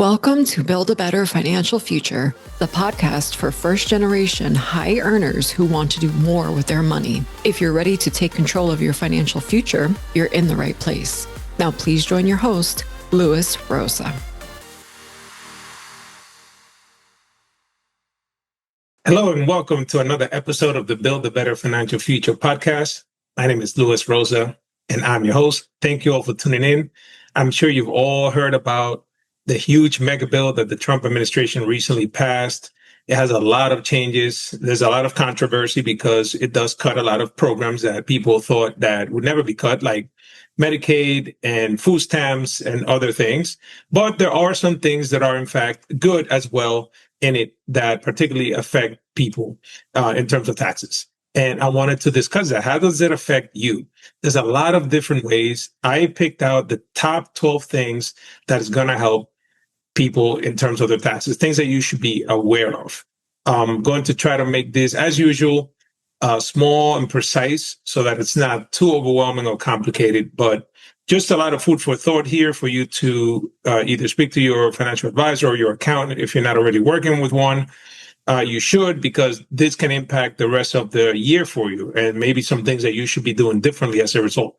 Welcome to Build a Better Financial Future, the podcast for first-generation high earners who want to do more with their money. If you're ready to take control of your financial future, you're in the right place. Now, please join your host, Louis Rosa. Hello and welcome to another episode of the Build a Better Financial Future podcast. My name is Louis Rosa and I'm your host. Thank you all for tuning in. I'm sure you've all heard about the huge mega bill that the Trump administration recently passed. It has a lot of changes. There's a lot of controversy because it does cut a lot of programs that people thought that would never be cut, like Medicaid and food stamps and other things. But there are some things that are in fact good as well in it that particularly affect people in terms of taxes. And I wanted to discuss that. How does it affect you? There's a lot of different ways. I picked out the top 12 things that is going to help people in terms of their taxes, things that you should be aware of. I'm going to try to make this, as usual, small and precise so that it's not too overwhelming or complicated, but just a lot of food for thought here for you to either speak to your financial advisor or your accountant. If you're not already working with one, you should, because this can impact the rest of the year for you and maybe some things that you should be doing differently as a result.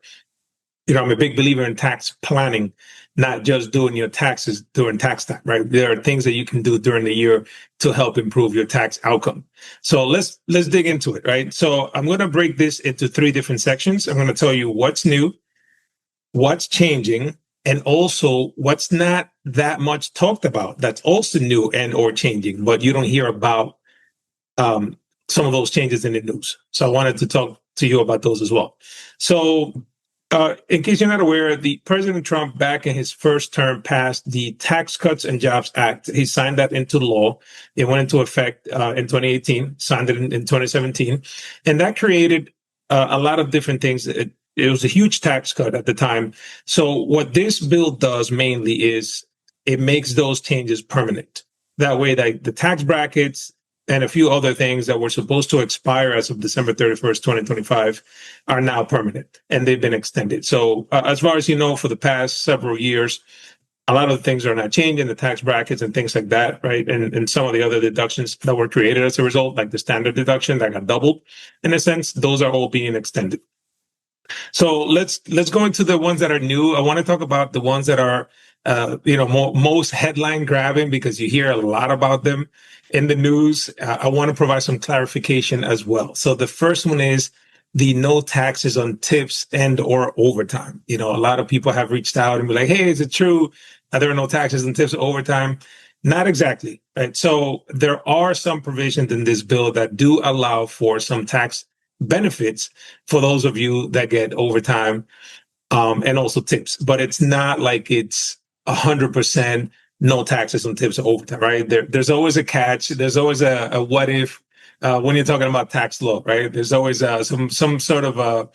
You know, I'm a big believer in tax planning, not just doing your taxes during tax time, right? There are things that you can do during the year to help improve your tax outcome. So let's dig into it, right? So I'm going to break this into three different sections. I'm going to tell you what's new, what's changing, and also what's not that much talked about that's also new and or changing, but you don't hear about some of those changes in the news. So I wanted to talk to you about those as well. So in case you're not aware, the President Trump, back in his first term, passed the Tax Cuts and Jobs Act. He signed that into law. It went into effect in 2018, signed it in 2017. And that created a lot of different things. It was a huge tax cut at the time. So what this bill does mainly is it makes those changes permanent. That way, the tax brackets and a few other things that were supposed to expire as of December 31st, 2025 are now permanent, and they've been extended. So as far as you know, for the past several years, a lot of the things are not changing, the tax brackets and things like that, right? And some of the other deductions that were created as a result, like the standard deduction that got doubled, in a sense, those are all being extended. So let's go into the ones that are new. I want to talk about the ones that are most headline grabbing because you hear a lot about them in the news. I want to provide some clarification as well. So the first one is the no taxes on tips and or overtime. You know, a lot of people have reached out and be like, hey, is it true that there are no taxes on tips or overtime? Not exactly, right? So there are some provisions in this bill that do allow for some tax benefits for those of you that get overtime and also tips, but it's not like it's 100% no taxes on tips or overtime, right? There's always a catch. There's always a what if when you're talking about tax law, right? There's always some sort of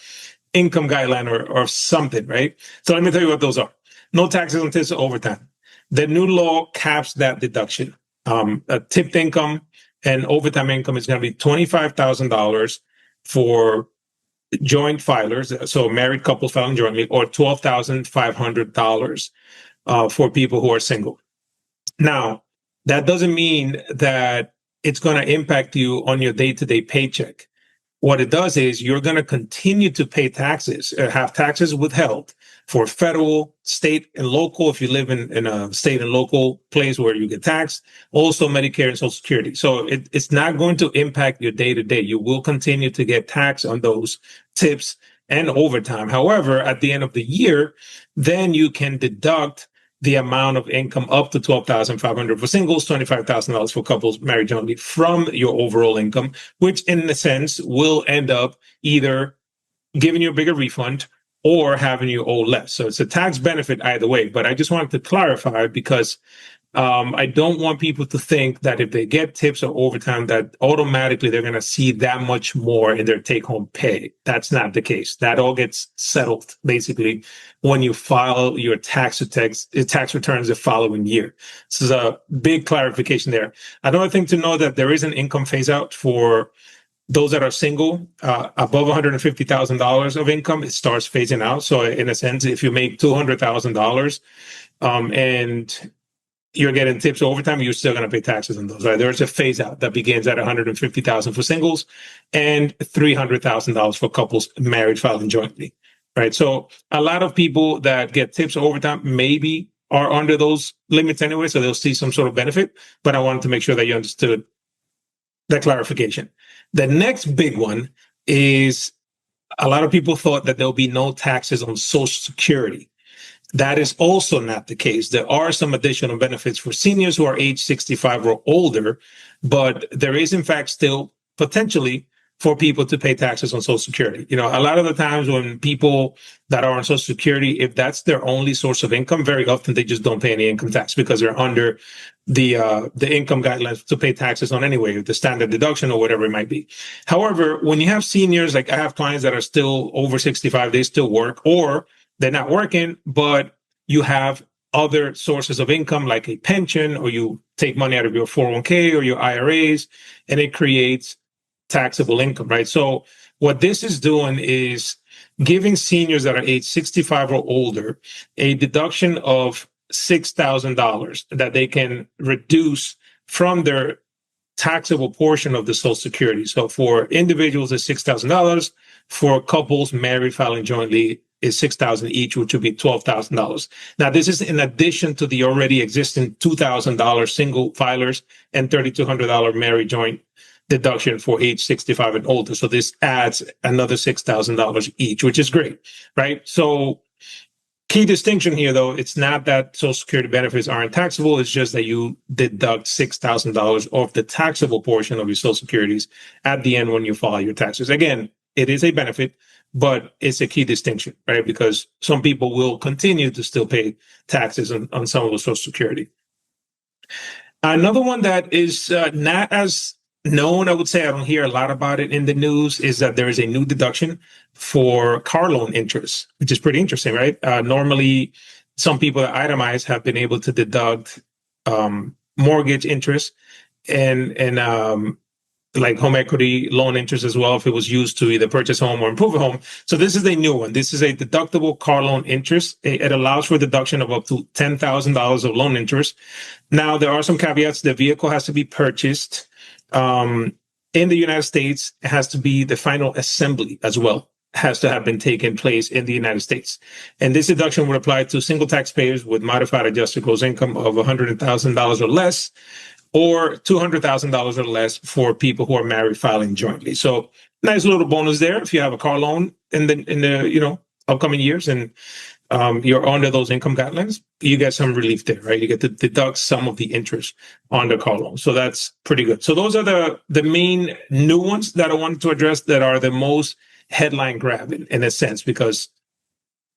income guideline or something, right? So let me tell you what those are. No taxes on tips or overtime. The new law caps that deduction. A tipped income and overtime income is going to be $25,000 for joint filers, so married couples filing jointly, or $12,500 for people who are single. Now, that doesn't mean that it's going to impact you on your day-to-day paycheck. What it does is you're going to continue to pay taxes, have taxes withheld for federal, state, and local, if you live in a state and local place where you get taxed, also Medicare and Social Security. So it's not going to impact your day-to-day. You will continue to get taxed on those tips and overtime. However, at the end of the year, then you can deduct the amount of income up to $12,500 for singles, $25,000 for couples married jointly from your overall income, which in a sense will end up either giving you a bigger refund or having you owe less. So it's a tax benefit either way. But I just wanted to clarify because I don't want people to think that if they get tips or overtime, that automatically they're going to see that much more in their take-home pay. That's not the case. That all gets settled basically when you file your tax returns the following year. This is a big clarification there. Another thing to know that there is an income phase out for those that are single, above $150,000 of income, it starts phasing out. So in a sense, if you make $200,000 and you're getting tips overtime, you're still going to pay taxes on those, right? There's a phase out that begins at $150,000 for singles and $300,000 for couples married filing jointly, right? So a lot of people that get tips overtime maybe are under those limits anyway, so they'll see some sort of benefit. But I wanted to make sure that you understood that clarification. The next big one is a lot of people thought that there'll be no taxes on Social Security. That is also not the case. There are some additional benefits for seniors who are age 65 or older, but there is, in fact, still potentially for people to pay taxes on Social Security. You know, a lot of the times when people that are on Social Security, if that's their only source of income, very often they just don't pay any income tax because they're under the income guidelines to pay taxes on anyway, the standard deduction or whatever it might be. However, when you have seniors, like I have clients that are still over 65, they still work, or they're not working, but you have other sources of income like a pension, or you take money out of your 401k or your IRAs, and it creates taxable income, right? So what this is doing is giving seniors that are age 65 or older a deduction of $6,000 that they can reduce from their taxable portion of the Social Security. So for individuals, it's $6,000. For couples married filing jointly, is $6,000 each, which would be $12,000. Now, this is in addition to the already existing $2,000 single filers and $3,200 married joint deduction for age 65 and older. So this adds another $6,000 each, which is great, right? So key distinction here, though, it's not that Social Security benefits aren't taxable. It's just that you deduct $6,000 off the taxable portion of your Social Securities at the end when you file your taxes. Again, it is a benefit, but it's a key distinction, right? Because some people will continue to still pay taxes on some of the Social Security. Another one that is not as known, I would say, I don't hear a lot about it in the news, is that there is a new deduction for car loan interest, which is pretty interesting, right? Normally, some people that itemize have been able to deduct mortgage interest and like home equity loan interest as well, if it was used to either purchase a home or improve a home. So this is a new one. This is a deductible car loan interest. It allows for deduction of up to $10,000 of loan interest. Now, there are some caveats. The vehicle has to be purchased in the United States. It has to be the final assembly as well, has to have been taken place in the United States. And this deduction would apply to single taxpayers with modified adjusted gross income of $100,000 or less, or $200,000 or less for people who are married filing jointly. So nice little bonus there. If you have a car loan in the upcoming years and you're under those income guidelines, you get some relief there, right? You get to deduct some of the interest on the car loan. So that's pretty good. So those are the main new ones that I wanted to address that are the most headline grabbing in a sense, because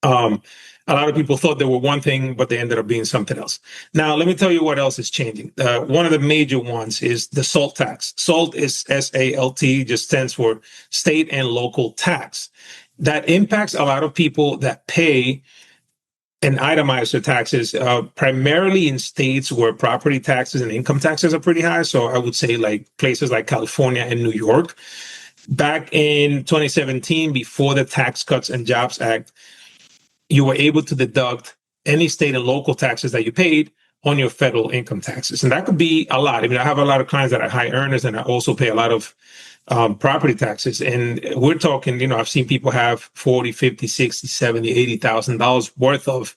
a lot of people thought they were one thing, but they ended up being something else. Now, let me tell you what else is changing. One of the major ones is the SALT tax. SALT is SALT, just stands for state and local tax. That impacts a lot of people that pay and itemize their taxes, primarily in states where property taxes and income taxes are pretty high. So I would say like places like California and New York. Back in 2017, before the Tax Cuts and Jobs Act, you were able to deduct any state and local taxes that you paid on your federal income taxes. And that could be a lot. I mean, I have a lot of clients that are high earners, and I also pay a lot of property taxes. And we're talking, I've seen people have $40,000, $50,000, $60,000, $70,000, $80,000 worth of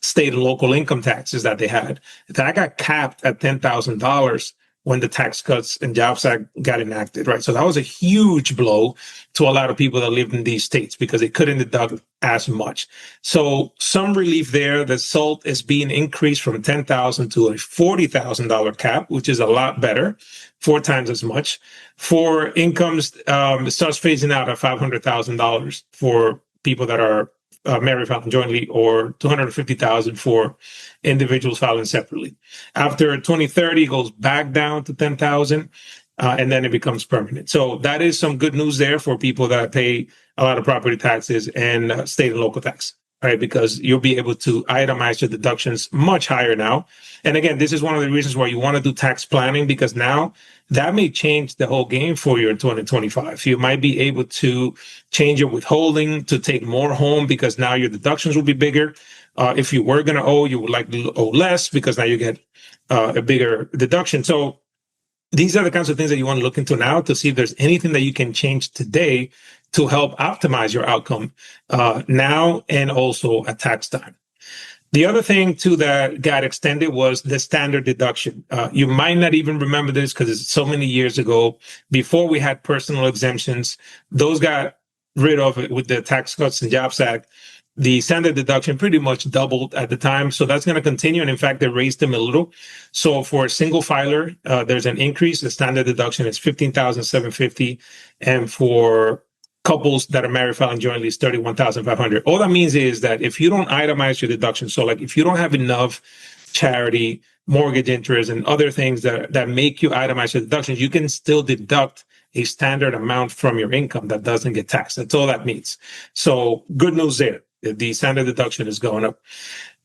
state and local income taxes that they had. That got capped at $10,000 when the Tax Cuts and Jobs Act got enacted, right? So that was a huge blow to a lot of people that lived in these states because they couldn't deduct as much. So some relief there. The SALT is being increased from $10,000 to a $40,000 cap, which is a lot better, 4 times as much. For incomes, it starts phasing out at $500,000 for people that are married filing jointly, or $250,000 for individuals filing separately. After 2030, it goes back down to $10,000, and then it becomes permanent. So that is some good news there for people that pay a lot of property taxes and state and local tax, right? Because you'll be able to itemize your deductions much higher now. And again, this is one of the reasons why you want to do tax planning, because now that may change the whole game for you in 2025. You might be able to change your withholding to take more home because now your deductions will be bigger. If you were going to owe, you would likely owe less because now you get a bigger deduction. So these are the kinds of things that you want to look into now to see if there's anything that you can change today to help optimize your outcome now and also at tax time. The other thing too that got extended was the standard deduction. You might not even remember this because it's so many years ago. Before we had personal exemptions, those got rid of it with the Tax Cuts and Jobs Act. The standard deduction pretty much doubled at the time. So that's going to continue. And in fact, they raised them a little. So for a single filer, there's an increase. The standard deduction is $15,750. And for couples that are married filing jointly is $31,500. All that means is that if you don't itemize your deduction, so like if you don't have enough charity, mortgage interest, and other things that make you itemize your deductions, you can still deduct a standard amount from your income that doesn't get taxed. That's all that means. So good news there. The standard deduction is going up.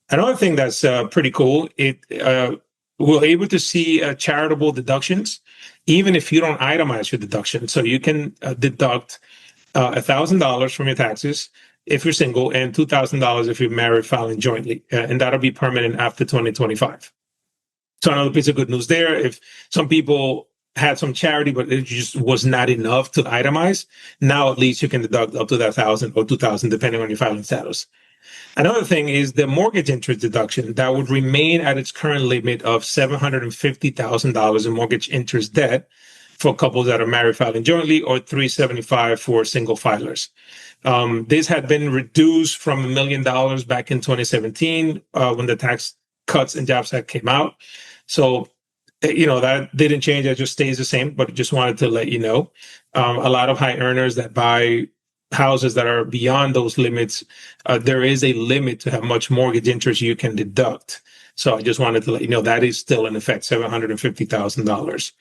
Another thing that's pretty cool, we're able to see charitable deductions, even if you don't itemize your deduction. So you can deduct $1,000 from your taxes if you're single and $2,000 if you're married filing jointly. And that'll be permanent after 2025. So another piece of good news there. If some people had some charity, but it just was not enough to itemize, now at least you can deduct up to that 1,000 or 2,000, depending on your filing status. Another thing is the mortgage interest deduction that would remain at its current limit of $750,000 in mortgage interest debt for couples that are married filing jointly, or $375,000 for single filers. This had been reduced from $1 million back in 2017 when the Tax Cuts and Jobs Act came out. So, that didn't change. It just stays the same, but just wanted to let you know. A lot of high earners that buy houses that are beyond those limits, there is a limit to how much mortgage interest you can deduct. So I just wanted to let you know that is still in effect, $750,000.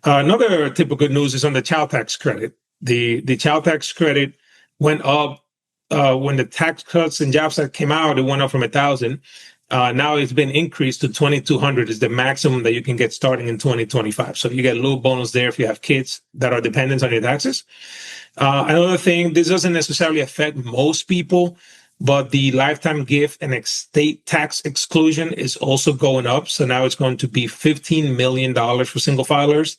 Another tip of good news is on the child tax credit. The child tax credit went up when the Tax Cuts and Jobs Act came out. It went up from $1,000. Now it's been increased to $2,200 is the maximum that you can get starting in 2025. So you get a little bonus there if you have kids that are dependents on your taxes. Another thing, this doesn't necessarily affect most people, but the lifetime gift and estate tax exclusion is also going up. So now it's going to be $15 million for single filers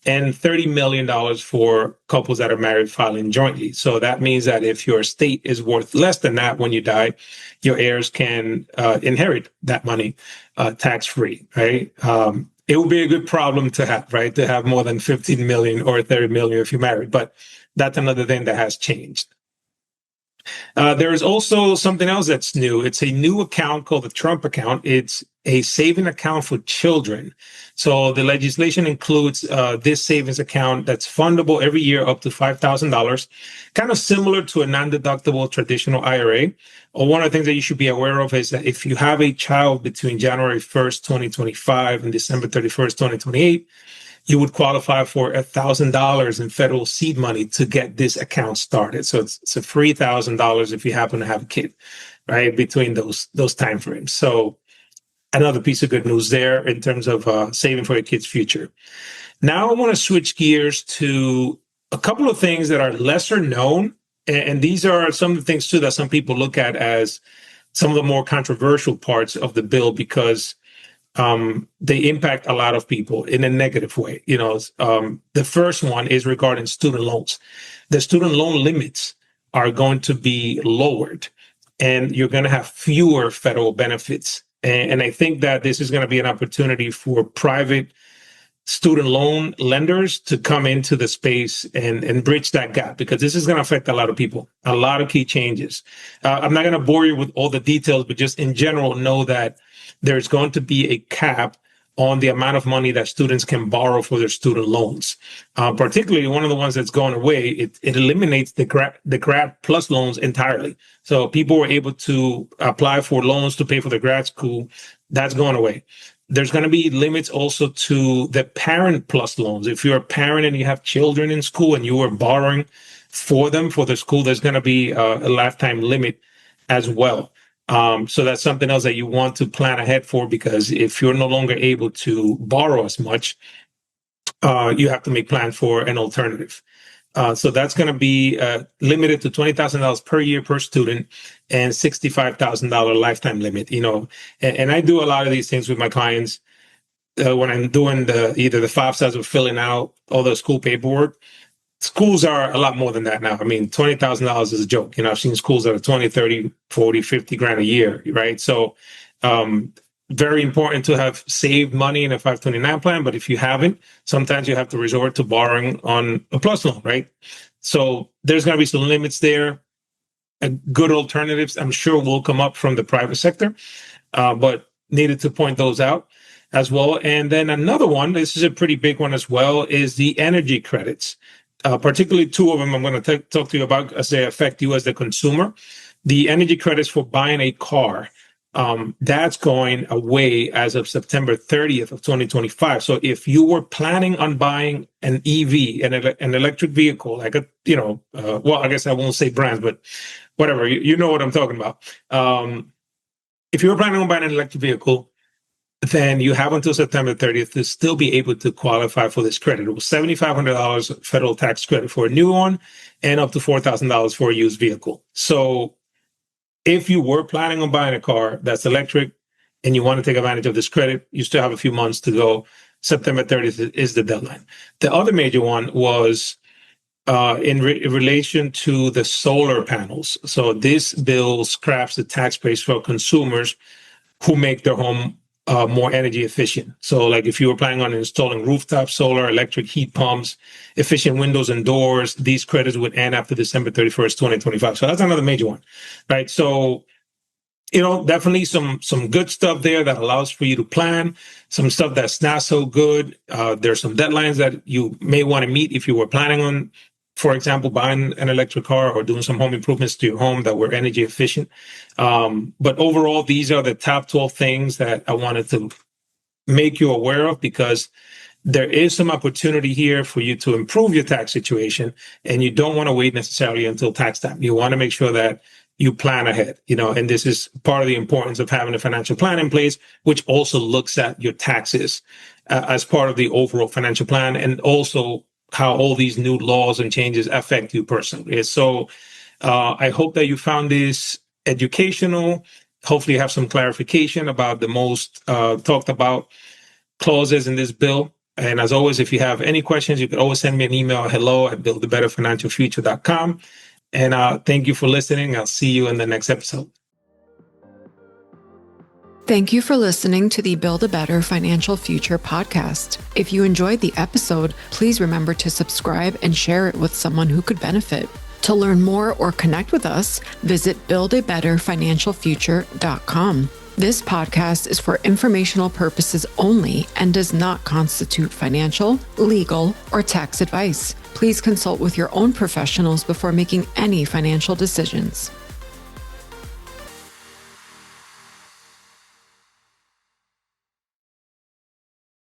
and $30 million for couples that are married filing jointly. So that means that if your estate is worth less than that when you die, your heirs can inherit that money tax-free, right? It would be a good problem to have, right? To have more than 15 million or 30 million if you're married, but that's another thing that has changed. There is also something else that's new. It's a new account called the Trump account. It's a saving account for children. So the legislation includes this savings account that's fundable every year up to $5,000, kind of similar to a non-deductible traditional IRA. Or one of the things that you should be aware of is that if you have a child between January 1st, 2025 and December 31st, 2028, you would qualify for $1,000 in federal seed money to get this account started. So it's a free $1,000 if you happen to have a kid, right, between those timeframes. So another piece of good news there in terms of saving for your kid's future. Now I want to switch gears to a couple of things that are lesser known. And these are some of the things, too, that some people look at as some of the more controversial parts of the bill because they impact a lot of people in a negative way. The first one is regarding student loans. The student loan limits are going to be lowered and you're going to have fewer federal benefits. And I think that this is going to be an opportunity for private student loan lenders to come into the space and bridge that gap, because this is going to affect a lot of people, a lot of key changes. I'm not going to bore you with all the details, but just in general, know that there's going to be a cap on the amount of money that students can borrow for their student loans. Particularly one of the ones that's going away, it eliminates the grad plus loans entirely. So people were able to apply for loans to pay for their grad school. That's going away. There's going to be limits also to the parent plus loans. If you're a parent and you have children in school and you are borrowing for them for the school, there's going to be a lifetime limit as well. So that's something else that you want to plan ahead for, because if you're no longer able to borrow as much, you have to make plans for an alternative. So that's going to be limited to $20,000 per year per student and $65,000 lifetime limit. And I do a lot of these things with my clients when I'm doing either the FAFSAs or filling out all the school paperwork. Schools are a lot more than that now. I mean, $20,000 is a joke. I've seen schools that are 20, 30, 40, 50 grand a year, right? So very important to have saved money in a 529 plan. But if you haven't, sometimes you have to resort to borrowing on a plus loan, right? So there's going to be some limits there. Good alternatives, I'm sure, will come up from the private sector, but needed to point those out as well. And then another one, this is a pretty big one as well, is the energy credits. Particularly two of them I'm going to talk to you about as they affect you as the consumer. The energy credits for buying a car, that's going away as of September 30th of 2025. So if you were planning on buying an EV, an electric vehicle, like well, I guess I won't say brands, but whatever, you know what I'm talking about. If you were planning on buying an electric vehicle, then you have until September 30th to still be able to qualify for this credit. It was $7,500 federal tax credit for a new one and up to $4,000 for a used vehicle. So if you were planning on buying a car that's electric and you want to take advantage of this credit, you still have a few months to go. September 30th is the deadline. The other major one was in relation to the solar panels. So this bill scraps the tax base for consumers who make their home more energy efficient. So like if you were planning on installing rooftop solar, electric heat pumps, efficient windows and doors, these credits would end after December 31st, 2025. So that's another major one, right? So, definitely some good stuff there that allows for you to plan, some stuff that's not so good. There's some deadlines that you may want to meet if you were planning on, for example, buying an electric car or doing some home improvements to your home that were energy efficient. But overall, these are the top 12 things that I wanted to make you aware of, because there is some opportunity here for you to improve your tax situation, and you don't want to wait necessarily until tax time. You want to make sure that you plan ahead, and this is part of the importance of having a financial plan in place, which also looks at your taxes as part of the overall financial plan, and also how all these new laws and changes affect you personally. So I hope that you found this educational. Hopefully you have some clarification about the most talked about clauses in this bill. And as always, if you have any questions, you can always send me an email, hello@buildabetterfinancialfuture.com. And thank you for listening. I'll see you in the next episode. Thank you for listening to the Build a Better Financial Future podcast. If you enjoyed the episode, please remember to subscribe and share it with someone who could benefit. To learn more or connect with us, visit buildabetterfinancialfuture.com. This podcast is for informational purposes only and does not constitute financial, legal, or tax advice. Please consult with your own professionals before making any financial decisions.